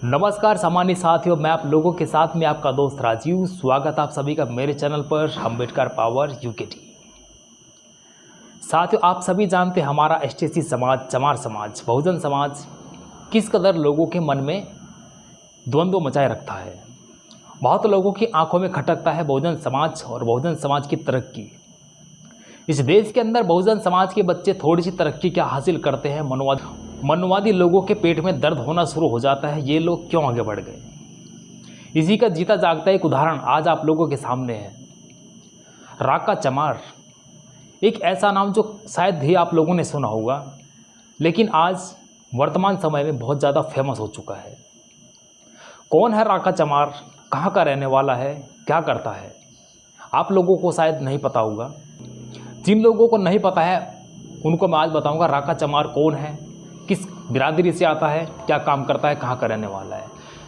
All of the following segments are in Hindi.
नमस्कार सामान्य साथियों, मैं आप लोगों के साथ में आपका दोस्त राजीव। स्वागत आप सभी का मेरे चैनल पर अम्बेडकर पावर यूकेटी। साथियों, आप सभी जानते हैं हमारा एसटीसी समाज, चमार समाज, बहुजन समाज किस कदर लोगों के मन में द्वंद्व मचाए रखता है। बहुत लोगों की आंखों में खटकता है बहुजन समाज और बहुजन समाज की तरक्की। इस देश के अंदर बहुजन समाज के बच्चे थोड़ी सी तरक्की क्या हासिल करते हैं, मनुवादी लोगों के पेट में दर्द होना शुरू हो जाता है। ये लोग क्यों आगे बढ़ गए, इसी का जीता जागता एक उदाहरण आज आप लोगों के सामने है। राका चमार एक ऐसा नाम जो शायद ही आप लोगों ने सुना होगा, लेकिन आज वर्तमान समय में बहुत ज़्यादा फेमस हो चुका है। कौन है राका चमार, कहाँ का रहने वाला है, क्या करता है, आप लोगों को शायद नहीं पता होगा। जिन लोगों को नहीं पता है उनको मैं आज बताऊंगा राका चमार कौन है, किस बिरादरी से आता है, क्या काम करता है, कहाँ का रहने वाला है।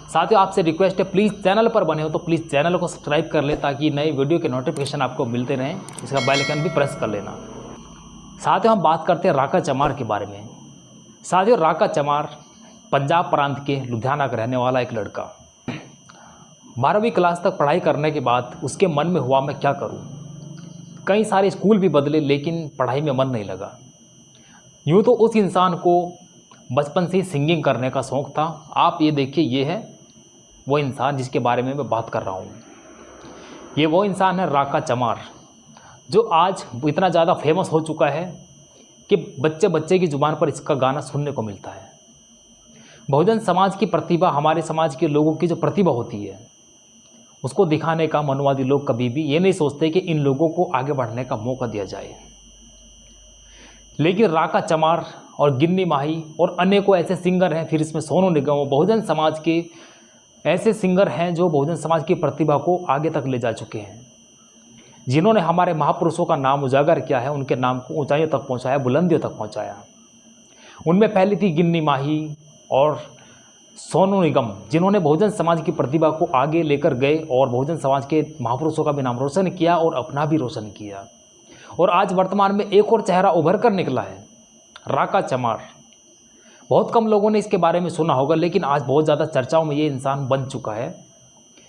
साथियों, आपसे रिक्वेस्ट है, प्लीज़ चैनल पर बने हो तो प्लीज़ चैनल को सब्सक्राइब कर ले ताकि नए वीडियो के नोटिफिकेशन आपको मिलते रहें। इसका बेल आइकन भी प्रेस कर लेना। साथियों, हम बात करते हैं राका चमार के बारे में। साथियों, राका चमार पंजाब प्रांत के लुधियाना का रहने वाला एक लड़का। 12वीं क्लास तक पढ़ाई करने के बाद उसके मन में हुआ मैं क्या करूँ। कई सारे स्कूल भी बदले लेकिन पढ़ाई में मन नहीं लगा। यूँ तो उस इंसान को बचपन से ही सिंगिंग करने का शौक़ था। आप ये देखिए, ये है वो इंसान जिसके बारे में मैं बात कर रहा हूँ। ये वो इंसान है राका चमार, जो आज इतना ज़्यादा फेमस हो चुका है कि बच्चे बच्चे की ज़ुबान पर इसका गाना सुनने को मिलता है। बहुजन समाज की प्रतिभा, हमारे समाज के लोगों की जो प्रतिभा होती है उसको दिखाने का मनुवादी लोग कभी भी ये नहीं सोचते कि इन लोगों को आगे बढ़ने का मौका दिया जाए। लेकिन राका चमार और गिन्नी माही और अनेकों ऐसे सिंगर हैं, फिर इसमें सोनू निगम, बहुजन समाज के ऐसे सिंगर हैं जो बहुजन समाज की प्रतिभा को आगे तक ले जा चुके हैं, जिन्होंने हमारे महापुरुषों का नाम उजागर किया है, उनके नाम को ऊंचाइयों तक पहुंचाया, बुलंदियों तक पहुंचाया। उनमें पहली थी गिन्नी माही और सोनू निगम, जिन्होंने बहुजन समाज की प्रतिभा को आगे लेकर गए और बहुजन समाज के महापुरुषों का भी नाम रोशन किया और अपना भी रोशन किया। और आज वर्तमान में एक और चेहरा उभर कर निकला है, राका चमार। बहुत कम लोगों ने इसके बारे में सुना होगा, लेकिन आज बहुत ज़्यादा चर्चाओं में ये इंसान बन चुका है,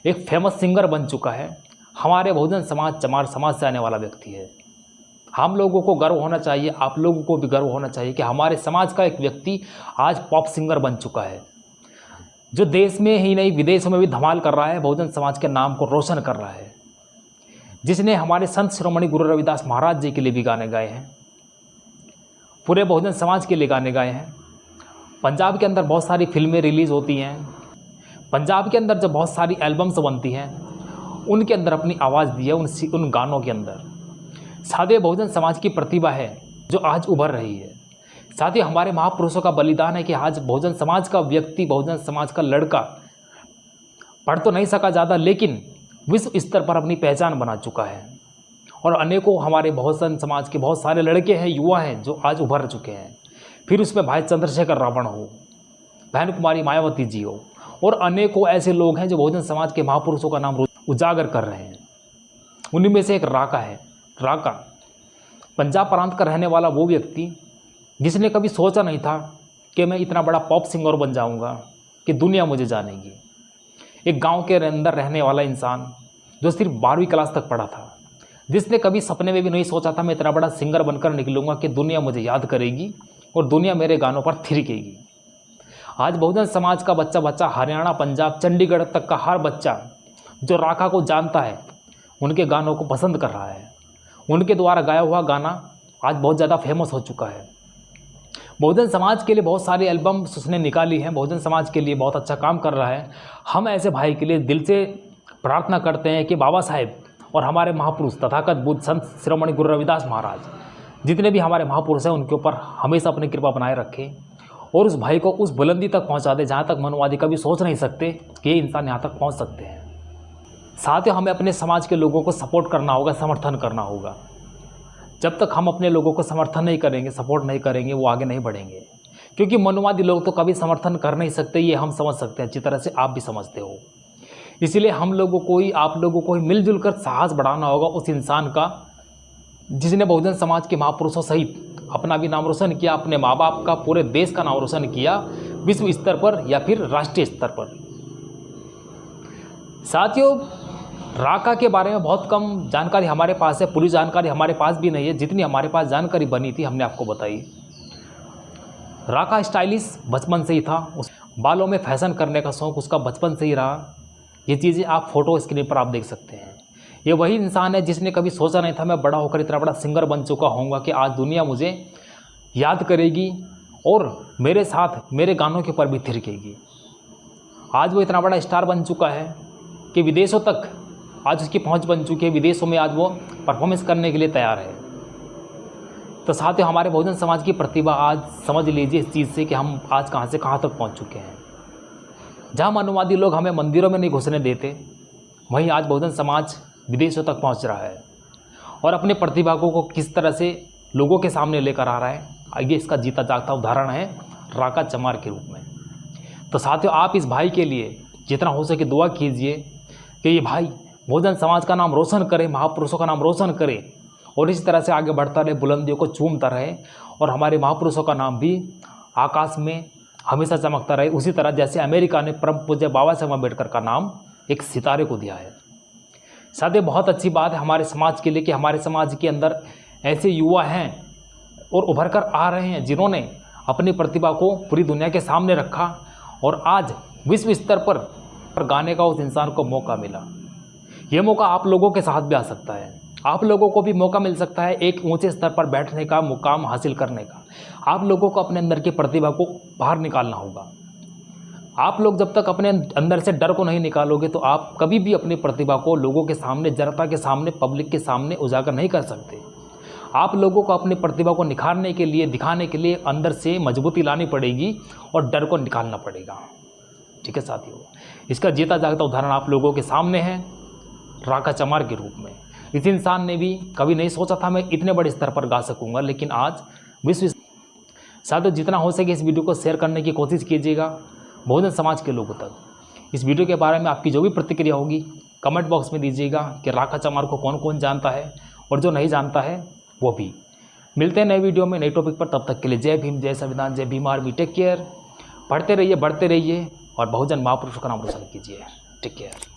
एक फेमस सिंगर बन चुका है। हमारे बहुजन समाज, चमार समाज से आने वाला व्यक्ति है। हम लोगों को गर्व होना चाहिए, आप लोगों को भी गर्व होना चाहिए कि हमारे समाज का एक व्यक्ति आज पॉप सिंगर बन चुका है, जो देश में ही नहीं विदेशों में भी धमाल कर रहा है, बहुजन समाज के नाम को रोशन कर रहा है, जिसने हमारे संत शिरोमणि गुरु रविदास महाराज जी के लिए भी गाने गाए हैं, पूरे बहुजन समाज के लिए गाने गाए हैं। पंजाब के अंदर बहुत सारी फिल्में रिलीज़ होती हैं, पंजाब के अंदर जब बहुत सारी एल्बम्स बनती हैं, उनके अंदर अपनी आवाज़ दी है उन गानों के अंदर। साथियों, बहुजन समाज की प्रतिभा है जो आज उभर रही है। साथियों, हमारे महापुरुषों का बलिदान है कि आज बहुजन समाज का व्यक्ति, बहुजन समाज का लड़का पढ़ तो नहीं सका ज़्यादा, लेकिन विश्व स्तर पर अपनी पहचान बना चुका है। और अनेकों हमारे बहुजन समाज के बहुत सारे लड़के हैं, युवा हैं जो आज उभर चुके हैं। फिर उसमें भाई चंद्रशेखर रावण हो, बहन कुमारी मायावती जी हो, और अनेकों ऐसे लोग हैं जो बहुजन समाज के महापुरुषों का नाम उजागर कर रहे हैं। उन्हीं में से एक राका है। राका पंजाब प्रांत का रहने वाला वो व्यक्ति जिसने कभी सोचा नहीं था कि मैं इतना बड़ा पॉप सिंगर बन जाऊंगा, कि दुनिया मुझे जानेगी। एक गांव के अंदर रहने वाला इंसान जो सिर्फ 12वीं क्लास तक पढ़ा था, जिसने कभी सपने में भी नहीं सोचा था मैं इतना बड़ा सिंगर बनकर निकलूंगा कि दुनिया मुझे याद करेगी और दुनिया मेरे गानों पर थिरकेगी। आज बहुजन समाज का बच्चा हरियाणा, पंजाब, चंडीगढ़ तक का हर बच्चा जो राका को जानता है, उनके गानों को पसंद कर रहा है। उनके द्वारा गाया हुआ गाना आज बहुत ज़्यादा फेमस हो चुका है। बहुजन समाज के लिए बहुत सारी एल्बम्स उसने निकाली हैं, बहुजन समाज के लिए बहुत अच्छा काम कर रहा है। हम ऐसे भाई के लिए दिल से प्रार्थना करते हैं कि बाबा साहेब और हमारे महापुरुष तथागत बुद्ध संत शिरोमणि गुरु रविदास महाराज, जितने भी हमारे महापुरुष हैं, उनके ऊपर हमेशा अपनी कृपा बनाए रखें और उस भाई को उस बुलंदी तक पहुंचा दे जहां तक मनुवादी कभी सोच नहीं सकते कि ये इंसान यहां तक पहुंच सकते हैं। साथ ही हमें अपने समाज के लोगों को सपोर्ट करना होगा, समर्थन करना होगा। जब तक हम अपने लोगों को समर्थन नहीं करेंगे, सपोर्ट नहीं करेंगे, वो आगे नहीं बढ़ेंगे। क्योंकि मनुवादी लोग तो कभी समर्थन कर नहीं सकते, ये हम समझ सकते हैं, अच्छी तरह से आप भी समझते हो। इसीलिए हम लोगों को ही, आप लोगों को ही मिलजुल कर साहस बढ़ाना होगा उस इंसान का जिसने बहुजन समाज के महापुरुषों सहित अपना भी नाम रोशन किया, अपने माँ बाप का, पूरे देश का नाम रोशन किया विश्व स्तर पर या फिर राष्ट्रीय स्तर पर। साथियों, राका के बारे में बहुत कम जानकारी हमारे पास है, पूरी जानकारी हमारे पास भी नहीं है। जितनी हमारे पास जानकारी बनी थी हमने आपको बताई। राका स्टाइलिश बचपन से ही था, उस बालों में फैशन करने का शौक़ उसका बचपन से ही रहा। ये चीज़ें आप फोटो स्क्रीन पर आप देख सकते हैं। ये वही इंसान है जिसने कभी सोचा नहीं था मैं बड़ा होकर इतना बड़ा सिंगर बन चुका होऊंगा कि आज दुनिया मुझे याद करेगी और मेरे साथ मेरे गानों के ऊपर भी थिरकेगी। आज वो इतना बड़ा स्टार बन चुका है कि विदेशों तक आज उसकी पहुंच बन चुकी है, विदेशों में आज वो परफॉर्मेंस करने के लिए तैयार है। तो साथियों, हमारे बहुजन समाज की प्रतिभा आज समझ लीजिए इस चीज़ से कि हम आज कहाँ से कहाँ तक पहुँच चुके हैं। जहाँ मानववादी लोग हमें मंदिरों में नहीं घुसने देते, वहीं आज बहुजन समाज विदेशों तक पहुँच रहा है और अपने प्रतिभा को किस तरह से लोगों के सामने लेकर आ रहा है। आइए इसका जीता जागता उदाहरण है राका चमार के रूप में। तो साथियों, आप इस भाई के लिए जितना हो सके दुआ कीजिए कि ये भाई बहुजन समाज का नाम रोशन करे, महापुरुषों का नाम रोशन करे और इस तरह से आगे बढ़ता रहे, बुलंदियों को चूमता रहे और हमारे महापुरुषों का नाम भी आकाश में हमेशा चमकता रहे, उसी तरह जैसे अमेरिका ने परम पूज्य बाबा साहेब अम्बेडकर का नाम एक सितारे को दिया है। साथियों, बहुत अच्छी बात है हमारे समाज के लिए कि हमारे समाज के अंदर ऐसे युवा हैं और उभर कर आ रहे हैं जिन्होंने अपनी प्रतिभा को पूरी दुनिया के सामने रखा और आज विश्व स्तर पर गाने का उस इंसान को मौका मिला। ये मौका आप लोगों के साथ भी आ सकता है। आप लोगों को भी मौका मिल सकता है एक ऊंचे स्तर पर बैठने का, मुकाम हासिल करने का। आप लोगों को अपने अंदर की प्रतिभा को बाहर निकालना होगा। आप लोग जब तक अपने अंदर से डर को नहीं निकालोगे तो आप कभी भी अपनी प्रतिभा को लोगों के सामने, जनता के सामने, पब्लिक के सामने उजागर नहीं कर सकते। आप लोगों को अपनी प्रतिभा को निखारने के लिए, दिखाने के लिए अंदर से मजबूती लानी पड़ेगी और डर को निकालना पड़ेगा। ठीक है साथियों, इसका जीता जागता उदाहरण आप लोगों के सामने है राका चमार के रूप में। इस इंसान ने भी कभी नहीं सोचा था मैं इतने बड़े स्तर पर गा सकूंगा, लेकिन आज विश्व। साथियों, जितना हो सके इस वीडियो को शेयर करने की कोशिश कीजिएगा बहुजन समाज के लोगों तक। इस वीडियो के बारे में आपकी जो भी प्रतिक्रिया होगी कमेंट बॉक्स में दीजिएगा कि राका चमार को कौन कौन जानता है और जो नहीं जानता है वो भी। मिलते हैं नए वीडियो में नए टॉपिक पर, तब तक के लिए जय भीम, जय संविधान, जय भीम आर्मी। Take care. पढ़ते रहिए, बढ़ते रहिए और बहुजन महापुरुषों का नाम रोशन कीजिए। Take care.